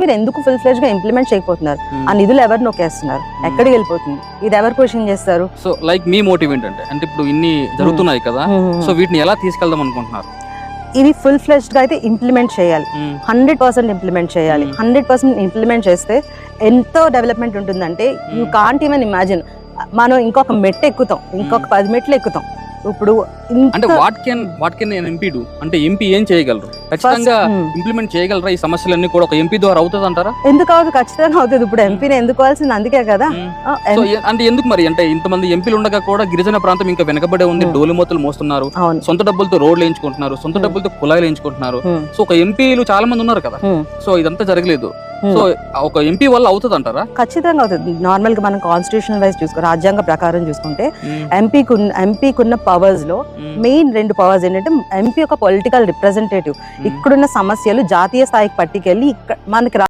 మీరు ఎందుకు ఫుల్ ఫ్లెజ్ గా ఇంప్లిమెంట్ చేయకపోతున్నారు? ఆ నిధులు ఎవరు నొక్కేస్తున్నారు? ఎక్కడికి వెళ్ళిపోతుంది? ఇది ఎవరు క్వశ్చన్ చేస్తారు? సో లైక్ మీ మోటివ్ ఏంటంటే, అంటే ఇప్పుడు ఇన్ని జరుగుతున్నాయి కదా, సో వీటిని ఎలా తీసుకెళ్దాం అనుకుంటున్నారు? ఇది ఫుల్ ఫ్లెజ్డ్ గా అయితే ఇంప్లిమెంట్ చేయాలి, 100% ఇంప్లిమెంట్ చేయాలి. 100% ఇంప్లిమెంట్ చేస్తే ఎంతో డెవలప్మెంట్ ఉంటుందంటే యూ కాంట్ ఈవెన్ ఇమాజిన్. మనం ఇంకొక మెట్టు ఎక్కుతాం, ఇంకొక 10 మెట్లు ఎక్కుతాం. ఇప్పుడు అంటే వాట్ కెన్ ఎంపీ డూ? అంటే ఎంపీ ఏం చేయగలరు? ఖచ్చితంగా ఇంప్లిమెంట్ చేయగలరా ఈ సమస్యలన్నీ కూడా? ఒక ఎంపీ ద్వారా అవుతుంది అంటారా? ఎందుకు అవుతుంది? ఖచ్చితంగా అవుతుంది. ఇప్పుడు ఎంపీని ఎందుకు కావాల్సింది అందుకే కదా. అంటే ఎందుకు మరి? అంటే ఇంతమంది ఎంపీలు ఉండగా కూడా గిరిజన ప్రాంతం ఇంకా వెనకబడే ఉంది. డోలుమోతులు మోస్తున్నారు, సొంత డబ్బులతో రోడ్లు వేయించుకుంటున్నారు, సొంత డబ్బులతో కుళాయిలు వేయించుకుంటున్నారు. సో ఒక ఎంపీలు చాలా మంది ఉన్నారు కదా, సో ఇదంతా జరగలేదు. సో ఒక ఎంపీ వల్ల అవుతుంది అంటారా? ఖచ్చితంగా అవుతుంది. నార్మల్ గా మనం కాన్స్టిట్యూషనల్ వైజ్ చూసుకో, రాజ్యాంగ ప్రకారం చూసుకుంటే ఎంపీకి ఉన్న పవర్స్ లో మెయిన్ 2 పవర్స్ ఏంటంటే, ఎంపీ ఒక పొలిటికల్ రిప్రజెంటేటివ్. ఇక్కడున్న సమస్యలు జాతీయ స్థాయికి పట్టుకెళ్ళి మనకి